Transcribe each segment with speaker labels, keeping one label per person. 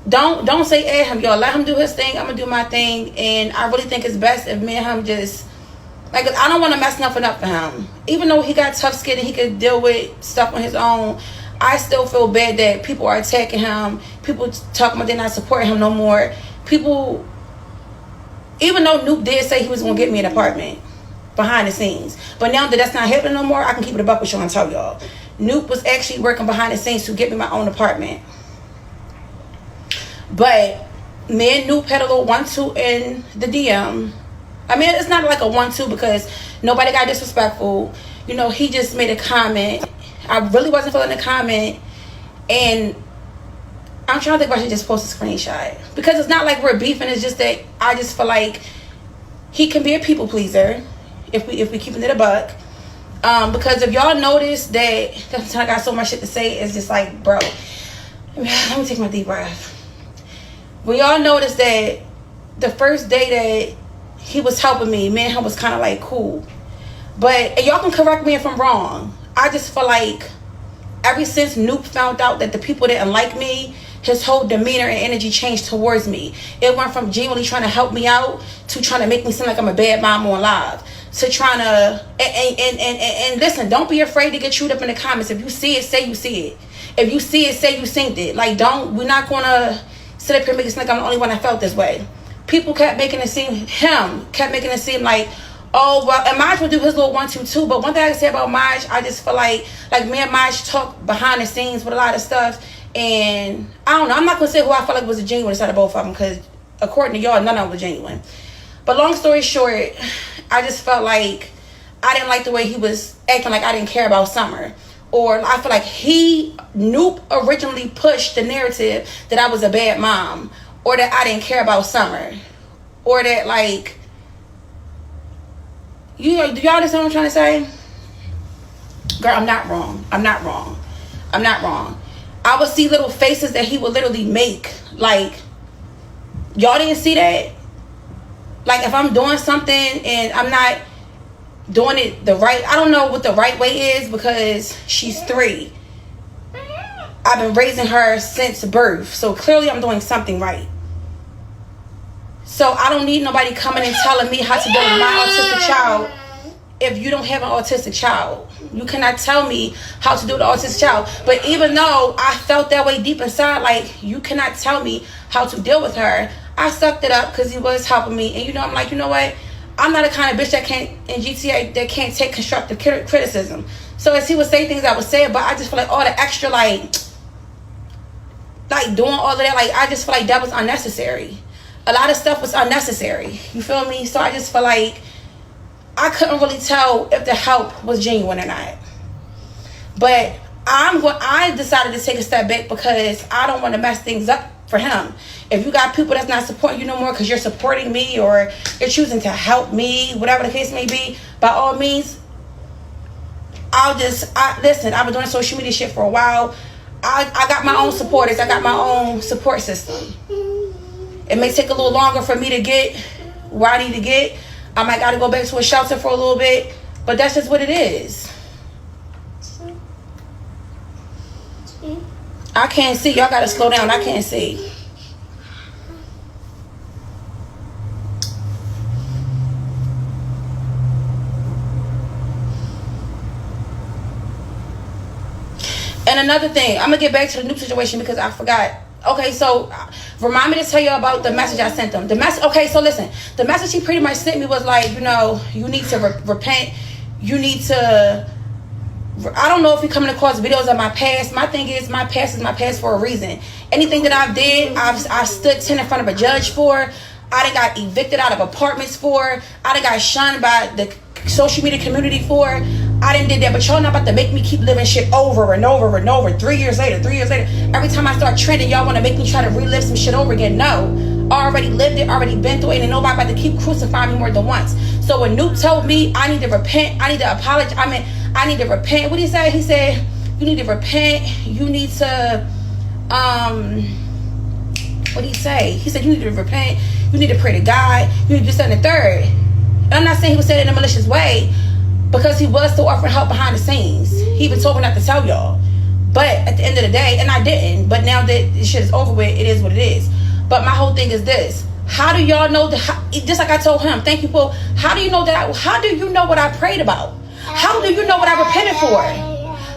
Speaker 1: don't say add him, y'all. Let him do his thing. I'm gonna do my thing, and I really think it's best if me and him just like, I don't want to mess nothing up for him. Even though he got tough skin and he could deal with stuff on his own, I still feel bad that people are attacking him. People talking about they're not supporting him no more. People, even though Nupe did say he was gonna get me an apartment behind the scenes, but now that that's not happening no more, I can keep it a buck with you and tell y'all. Nupe was actually working behind the scenes to get me my own apartment. But me and Nupe had a little 1-2 in the DM. I mean, it's not like a 1-2 because nobody got disrespectful. You know, he just made a comment. I really wasn't feeling the comment. And I'm trying to think if I should just post a screenshot. Because it's not like we're beefing. It's just that I just feel like he can be a people pleaser if we keep it a buck. Because if y'all notice that I got so much shit to say, it's just like, bro, let me take my deep breath. When y'all notice that the first day that he was helping me, me and him was kind of like cool. But y'all can correct me if I'm wrong. I just feel like ever since Nupe found out that the people didn't like me, his whole demeanor and energy changed towards me. It went from genuinely trying to help me out to trying to make me seem like I'm a bad mom on live. To trying to and listen, don't be afraid to get chewed up in the comments. If you see it, say you see it. If you see it, say you synced it. Like, we're not gonna sit up here and make it seem like I'm the only one that felt this way. People kept making it seem like, oh, well, and Maj will do his little 1-2 too. But one thing I can say about Maj, I just feel like me and Maj talk behind the scenes with a lot of stuff. And I don't know, I'm not going to say who I felt like was a genuine inside of both of them, because according to y'all, none of them were genuine. But long story short, I just felt like I didn't like the way he was acting like I didn't care about Summer. Or I feel like Nupe originally pushed the narrative that I was a bad mom. Or that I didn't care about Summer. Or that, like, you know, do y'all understand what I'm trying to say? Girl, I'm not wrong. I would see little faces that he would literally make. Like, y'all didn't see that? Like, if I'm doing something and I'm not doing it the right, I don't know what the right way is because she's 3. I've been raising her since birth. So clearly I'm doing something right. So I don't need nobody coming and telling me how to deal with my autistic child if you don't have an autistic child. You cannot tell me how to do with an autistic child. But even though I felt that way deep inside, like, you cannot tell me how to deal with her, I sucked it up because he was helping me. And, you know, I'm like, you know what? I'm not the kind of bitch that can't, in GTA, that can't take constructive criticism. So as he would say things, I would say it, but I just feel like all the extra, like doing all of that, like, I just feel like that was unnecessary. A lot of stuff was unnecessary. You feel me? So I just feel like I couldn't really tell if the help was genuine or not. But I decided to take a step back because I don't want to mess things up for him. If you got people that's not supporting you no more because you're supporting me or you're choosing to help me, whatever the case may be, by all means, listen, I've been doing social media shit for a while. I got my own supporters. I got my own support system. It may take a little longer for me to get where I need to get. I might got to go back to a shelter for a little bit. But that's just what it is. I can't see. Y'all got to slow down. I can't see. And another thing, I'm going to get back to the Nupe situation because I forgot. Okay, so remind me to tell you about the message I sent them. Okay, so listen. The message he pretty much sent me was like, you know, you need to repent. You need to... I don't know if you're coming across videos of my past. My thing is, my past is my past for a reason. Anything that I've did, I stood 10 in front of a judge for. I done got evicted out of apartments for. I done got shunned by the social media community for. I didn't did that, but y'all not about to make me keep living shit over and over and over. 3 years later. Every time I start trending, y'all want to make me try to relive some shit over again. No. I already lived it, already been through it, and nobody about to keep crucifying me more than once. So when Nupe told me I need to repent, I need to apologize. I need to repent. What did he say? He said, you need to repent. You need to, what did he say? He said, you need to repent. You need to pray to God. You need to do something the third. And I'm not saying he was saying it in a malicious way, because he was still offering help behind the scenes. He even told me not to tell y'all. But at the end of the day, and I didn't. But now that this shit is over with, it is what it is. But my whole thing is this: how do y'all know just like I told him, thank you for. How do you know that? How do you know what I prayed about? How do you know what I repented for?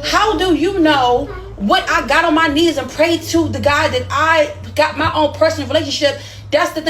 Speaker 1: How do you know what I got on my knees and prayed to the God that I got my own personal relationship? That's the thing.